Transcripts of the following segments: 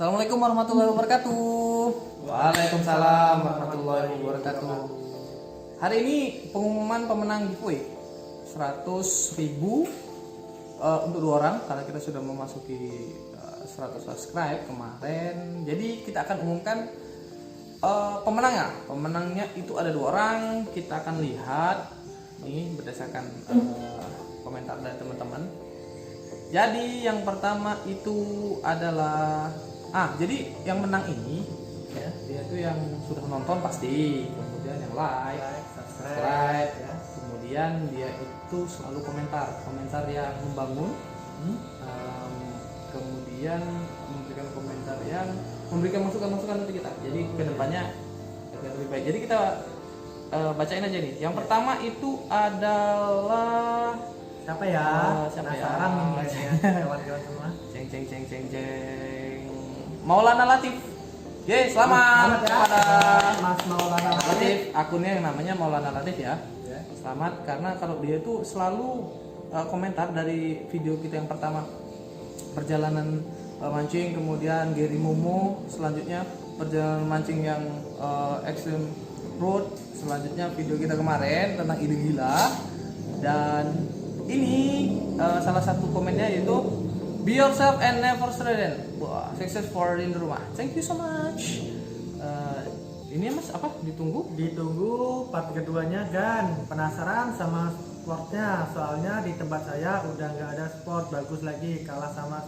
Assalamualaikum warahmatullahi wabarakatuh. Waalaikumsalam warahmatullahi wabarakatuh. Hari ini pengumuman pemenang giveaway 100.000 untuk 2 orang karena kita sudah memasuki 100 subscribe kemarin. Jadi kita akan umumkan pemenangnya. Pemenangnya itu ada 2 orang. Kita akan lihat nih berdasarkan komentar dari teman-teman. Jadi yang pertama itu adalah jadi yang menang ini ya, dia itu yang sudah nonton pasti, kemudian yang like, subscribe ya. Kemudian dia itu selalu komentar yang membangun, kemudian memberikan komentar yang memberikan masukan untuk kita. Jadi kedepannya agar lebih baik. Jadi kita bacain aja nih. Yang pertama itu adalah siapa ya? Penasaran nih ya, kawan-kawan semua. Ceng. Maulana Latif. Selamat ya, kepada Mas Maulana Latif. Akunnya yang namanya Maulana Latif ya. Selamat karena kalau dia itu selalu komentar dari video kita yang pertama perjalanan mancing, kemudian Gary Momo, selanjutnya perjalanan mancing yang Extreme Road, selanjutnya video kita kemarin tentang ide gila, dan ini salah satu komennya yaitu be yourself and never struggle. Wah, success for in rumah. Thank you so much. Ini Mas apa? Ditunggu part keduanya kan. Penasaran sama sportnya, soalnya di tempat saya udah nggak ada sport bagus lagi, kalah sama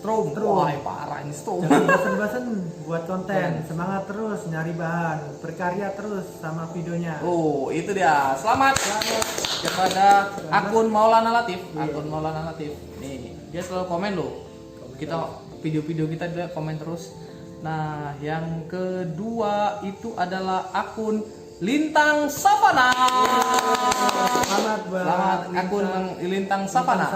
Strom. Wah, parah ini Strom. Jangan bosan-bosan buat konten, semangat terus nyari bahan, berkarya terus sama videonya. Oh, itu dia. Selamat kepada akun Maulana Latif. Akun Maulana Latif. Nih, dia selalu komen loh. Kita video-video kita dia komen terus. Nah, yang kedua itu adalah akun Lintang Savana. Selamat akun Lintang Savana.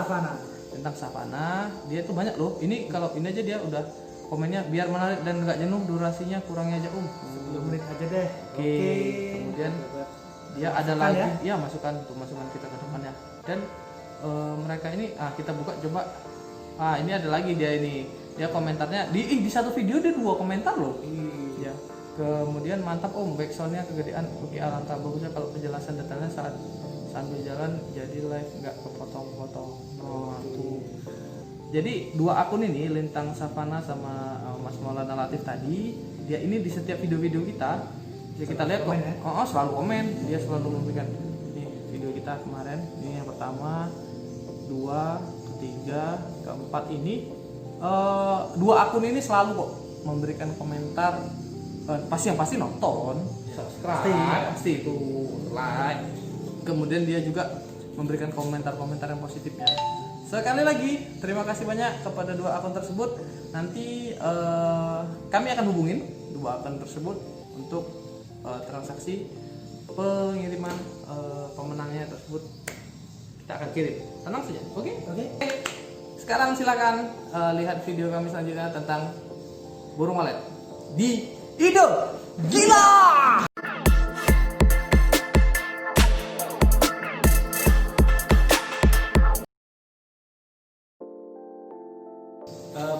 Lintang Savana, dia tuh banyak loh. Ini kalau ini aja dia udah komennya biar menarik dan nggak jenuh, durasinya kurangnya aja 10 menit aja deh. Oke. Kemudian dia ada lagi ya masukan kita ke depannya. Dan mereka ini kita buka coba. Ini ada lagi dia komentarnya di satu video dia 2 komentar loh. Ya. Kemudian mantap Om, backsoundnya kegedean. Oke, alangkah bagusnya kalau penjelasan detailnya saat sambil jalan jadi live nggak kepotong-potong. Tuh. Jadi 2 akun ini Lintang Savana sama Mas Maulana Latif tadi, dia ini di setiap video-video kita ya kita lihat kok. Selalu komen, dia selalu memberikan nih video kita kemarin, ini yang pertama, 2, ketiga, keempat ini 2 akun ini selalu kok memberikan komentar. Pasti nonton, subscribe, pasti itu like. Kemudian dia juga memberikan komentar-komentar yang positifnya. Sekali lagi terima kasih banyak kepada 2 akun tersebut. Nanti kami akan hubungin 2 akun tersebut untuk transaksi pengiriman pemenangnya tersebut kita akan kirim. Tenang saja, oke? Sekarang silakan lihat video kami selanjutnya tentang burung walet di Ide Gila.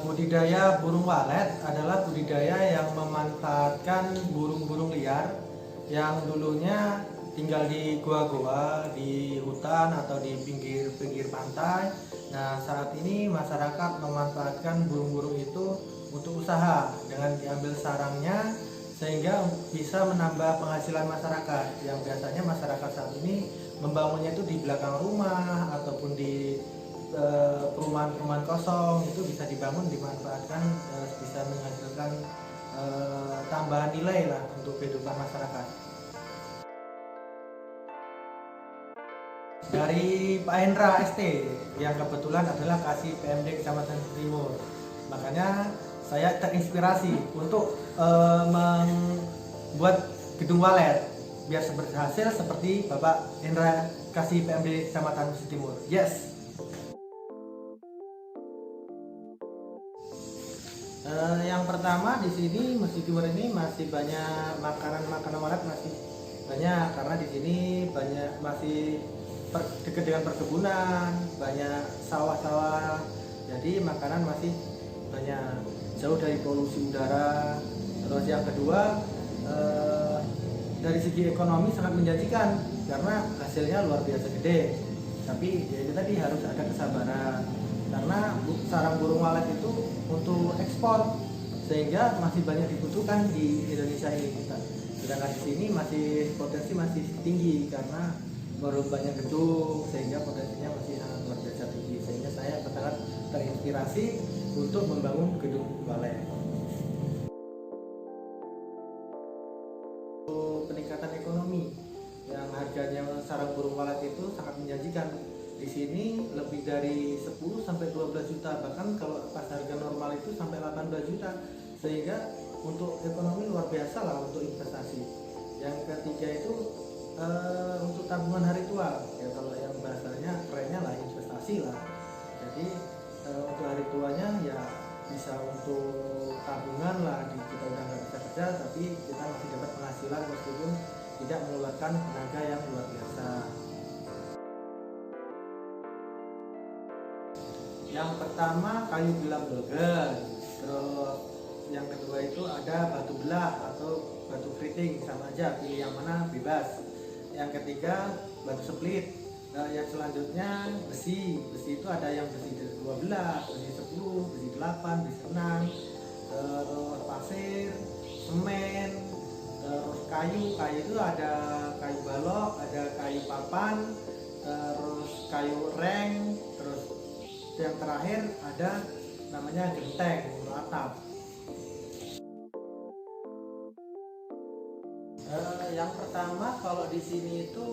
Budidaya burung walet adalah budidaya yang memanfaatkan burung-burung liar yang dulunya tinggal di goa-goa, di hutan atau di pinggir-pinggir pantai. Nah, saat ini masyarakat memanfaatkan burung-burung itu untuk usaha dengan diambil sarangnya sehingga bisa menambah penghasilan masyarakat. Yang biasanya masyarakat saat ini membangunnya itu di belakang rumah ataupun di perumahan-perumahan kosong, itu bisa dibangun, dimanfaatkan, bisa menghasilkan tambahan nilai lah untuk kehidupan masyarakat. Dari Pak Hendra ST yang kebetulan adalah Kasih PMD Kecamatan Timur, makanya saya terinspirasi untuk membuat gedung walet biar berhasil seperti Bapak Hendra Kasih PMD Kecamatan Timur. Yes. Yang pertama di sini Mesir Timur ini masih banyak makanan walet, masih banyak karena di sini masih dekat dengan perkebunan, banyak sawah-sawah, jadi makanan masih banyak. jauh dari polusi udara. Terus yang kedua, dari segi ekonomi sangat menjanjikan karena hasilnya luar biasa gede. Tapi ya itu tadi harus ada kesabaran karena sarang burung walet itu untuk ekspor, sehingga masih banyak dibutuhkan di Indonesia ini. Sedangkan di sini potensi masih tinggi karena baru banyak gedung, sehingga potensinya masih sangat luar biasa tinggi. Sehingga saya sangat terinspirasi untuk membangun gedung walet. Peningkatan ekonomi yang harganya sarang burung walet itu sangat menjanjikan. Di sini lebih dari 10 sampai 12 juta, bahkan kalau pas harga normal itu sampai 18 juta. Sehingga untuk ekonomi luar biasa lah untuk investasi. Yang ketiga itu untuk tabungan hari tua. Ya kalau yang bahasanya kerennya lah investasi lah. Jadi untuk hari tuanya ya bisa untuk tabungan lah, kita udah nggak bisa kerja tapi kita masih dapat penghasilan meskipun tidak mengeluarkan tenaga yang luar biasa. Yang pertama kayu gelam dolgen, terus yang kedua itu ada batu belah atau batu keriting, sama aja pilih yang mana bebas. Yang ketiga batu split. Yang selanjutnya besi itu ada yang besi 12, besi 10, besi 8, besi 6, terus pasir, semen, terus kayu itu ada kayu balok, ada kayu papan, terus kayu reng, terus yang terakhir ada namanya genteng untuk atap. Yang pertama kalau di sini itu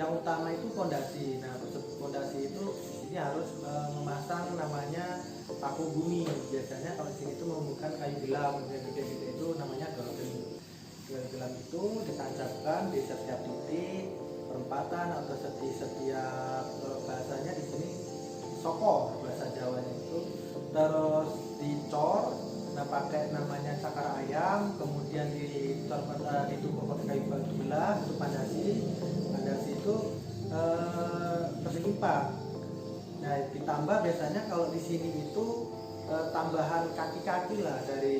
yang utama itu fondasi. Nah, fondasi itu di sini harus memasang namanya paku bumi. Biasanya kalau di sini itu menggunakan kayu gelam yang gede-gede itu namanya dolgen. Gelam itu ditancapkan di setiap titik perempatan atau setiap bahasanya di sini soko bahasa Jawanya itu. Terus dicor. Nah, pakai namanya cakar ayam, kemudian ditumbuk pakai kayu batu belah, itu pandasi itu persegi 4. Nah, ditambah biasanya kalau di sini itu tambahan kaki-kaki lah dari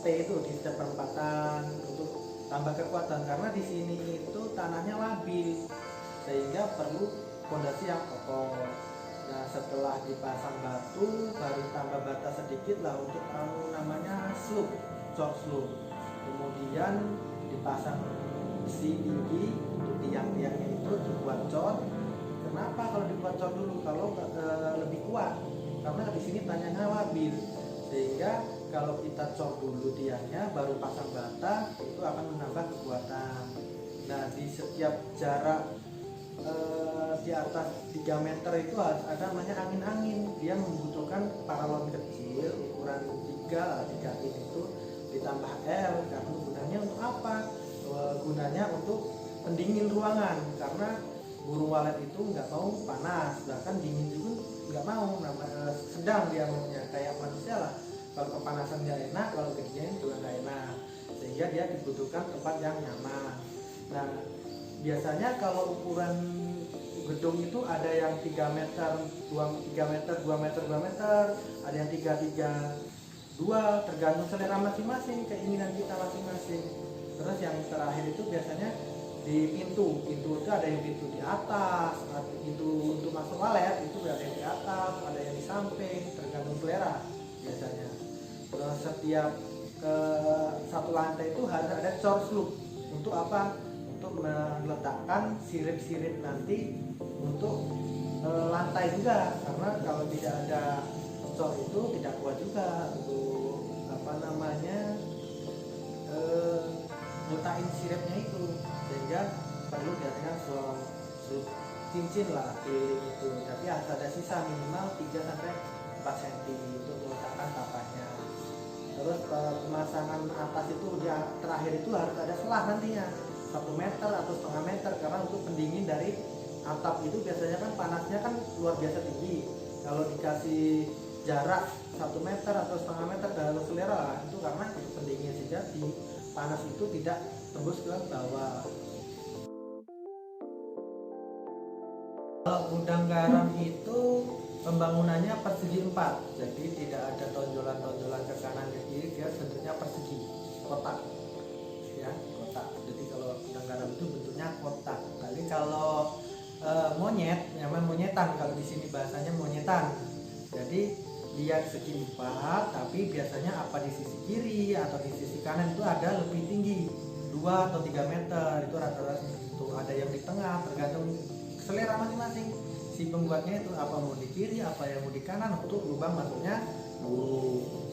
T itu di setiap perempatan untuk tambah kekuatan, karena di sini itu tanahnya labil sehingga perlu fondasi yang kokoh. Nah, setelah dipasang batu baru tambah bata sedikit lah untuk namanya sloop, cor sloop. Kemudian dipasang besi tinggi untuk tiang-tiangnya itu dibuat cor. Kenapa kalau dibuat cor dulu? Kalau lebih kuat, karena di sini tanahnya labil, sehingga kalau kita cor dulu tiangnya baru pasang bata itu akan menambah kekuatan. Nah, di setiap jarak di atas 3 meter itu harus ada namanya angin-angin. Dia membutuhkan paralon kecil ukuran 3 in itu ditambah L, karena gunanya untuk apa? Gunanya untuk pendingin ruangan, karena burung walet itu nggak mau panas, bahkan dingin juga nggak mau, sedang dia maunya kayak manusia lah. Kalau kepanasan nggak enak, kalau kedinginan juga nggak enak, sehingga dia dibutuhkan tempat yang nyaman. Nah, biasanya kalau ukuran gedung itu ada yang 3 meter, 2 meter, ada yang 3,2, tergantung selera masing-masing, keinginan kita masing-masing. Terus yang terakhir itu biasanya di pintu itu ada yang pintu di atas, pintu untuk masuk walet itu ada yang di atas, ada yang di samping, tergantung selera biasanya. Terus setiap satu lantai itu harus ada cor sloop. Untuk apa? Untuk meletakkan sirip-sirip nanti untuk lantai juga, karena kalau tidak ada cor itu tidak kuat juga untuk letakkan siripnya itu, sehingga perlu diadakan seluruh cincin lah keliling itu, tapi harus ada sisa minimal 3-4 cm untuk meletakkan tapaknya. Terus pemasangan atas itu terakhir itu harus ada selah nantinya 1 meter atau setengah meter, karena untuk pendingin dari atap itu biasanya kan panasnya kan luar biasa tinggi. Kalau dikasih jarak 1 meter atau setengah meter dalam selera itu karena untuk pendingin, sehingga di panas itu tidak tembus ke bawah. Kalau gudang garam itu pembangunannya persegi 4, jadi tidak ada tonjolan-tonjolan ke kanan kotak ya, kotak. Jadi kalau udang garam itu bentuknya kotak. Kali kalau monyet, nyaman monyetan, kalau di sini bahasanya monyetan. Jadi dia segi 4, tapi biasanya apa di sisi kiri atau di sisi kanan itu ada lebih tinggi 2 atau 3 meter, itu rata-rata itu. Ada yang di tengah, tergantung selera masing-masing si pembuatnya itu, apa mau di kiri, apa yang mau di kanan untuk lubang masuknya burung.